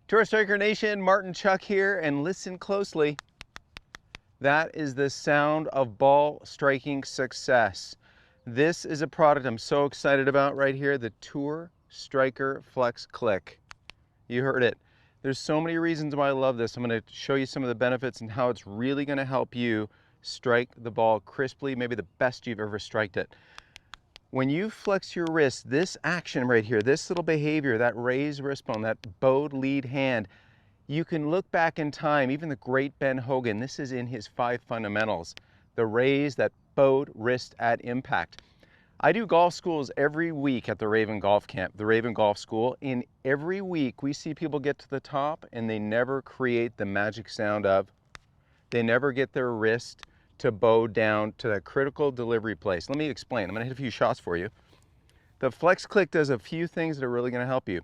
Tourstriker Nation, Martin Chuck here, and listen closely. That is the sound of ball striking success. This is a product I'm so excited about right here, the Tourstriker FlexClick. You heard it. There's so many reasons why I love this. I'm going to show you some of the benefits and how it's really going to help you strike the ball crisply, maybe the best you've ever striked it. When you flex your wrist, this action right here, this little behavior, that raised wrist bone, that bowed lead hand, you can look back in time, even the great Ben Hogan, this is in his 5 fundamentals, the raise, that bowed wrist at impact. I do golf schools every week at the Raven Golf Camp, the Raven Golf School. In every week, we see people get to the top and they never create the magic sound of, they never get their wrist to bow down to that critical delivery place. Let me explain. I'm going to hit a few shots for you. The FlexClick does a few things that are really going to help you.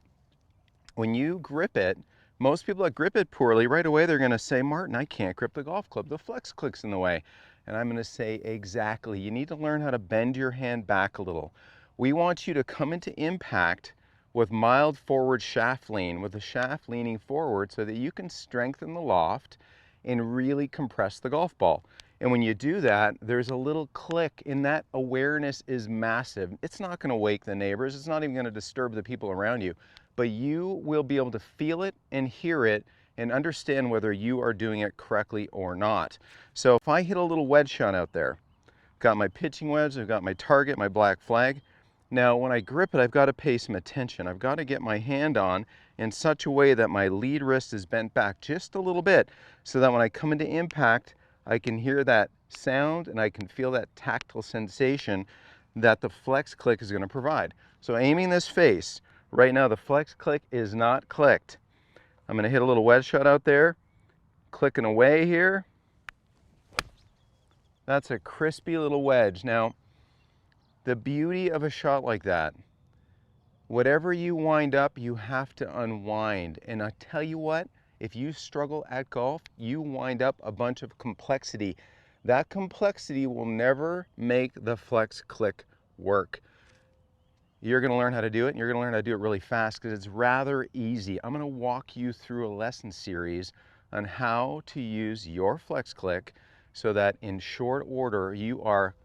When you grip it, most people that grip it poorly, right away they're going to say, Martin, I can't grip the golf club. The FlexClick's in the way. And I'm going to say, exactly. You need to learn how to bend your hand back a little. We want you to come into impact with mild forward shaft lean, with the shaft leaning forward so that you can strengthen the loft and really compress the golf ball. And when you do that, there's a little click, and that awareness is massive. It's not going to wake the neighbors. It's not even going to disturb the people around you. But you will be able to feel it and hear it and understand whether you are doing it correctly or not. So if I hit a little wedge shot out there, got my pitching wedge, I've got my target, my black flag. Now when I grip it, I've got to pay some attention. I've got to get my hand on in such a way that my lead wrist is bent back just a little bit so that when I come into impact, I can hear that sound and I can feel that tactile sensation that the FlexClick is going to provide. So aiming this face, right now the FlexClick is not clicked. I'm going to hit a little wedge shot out there, clicking away here. That's a crispy little wedge. Now, the beauty of a shot like that, whatever you wind up, you have to unwind. And I tell you what, if you struggle at golf, you wind up a bunch of complexity. That complexity will never make the FlexClick work. You're going to learn how to do it, and you're going to learn how to do it really fast because it's rather easy. I'm going to walk you through a lesson series on how to use your FlexClick so that in short order you are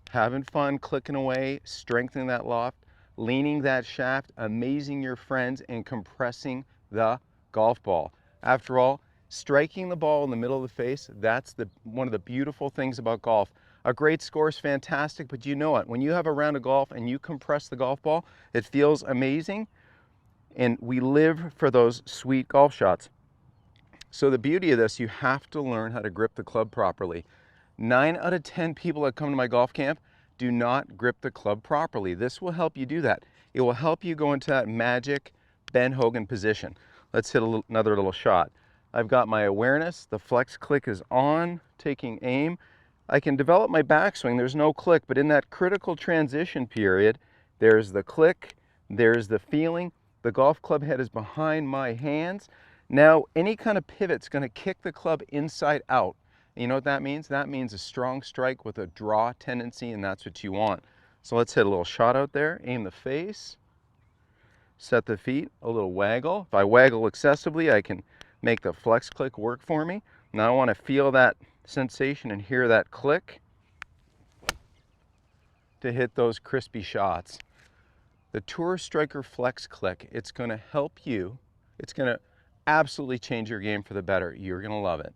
having fun, clicking away, strengthening that loft, leaning that shaft, amazing your friends, and compressing the golf ball. After all, striking the ball in the middle of the face, that's one of the beautiful things about golf. A great score is fantastic, but you know what? When you have a round of golf and you compress the golf ball, it feels amazing, and we live for those sweet golf shots. So the beauty of this, you have to learn how to grip the club properly. 9 out of 10 people that come to my golf camp do not grip the club properly. This will help you do that. It will help you go into that magic Ben Hogan position. Let's hit another little shot. I've got my awareness. The FlexClick is on, taking aim. I can develop my backswing. There's no click, but in that critical transition period, there's the click, there's the feeling. The golf club head is behind my hands. Now, any kind of pivot's going to kick the club inside out. You know what that means? That means a strong strike with a draw tendency, and that's what you want. So let's hit a little shot out there, aim the face, set the feet, a little waggle. If I waggle excessively, I can make the FlexClick work for me. Now I want to feel that sensation and hear that click to hit those crispy shots. The Tourstriker FlexClick, it's going to help you. It's going to absolutely change your game for the better. You're going to love it.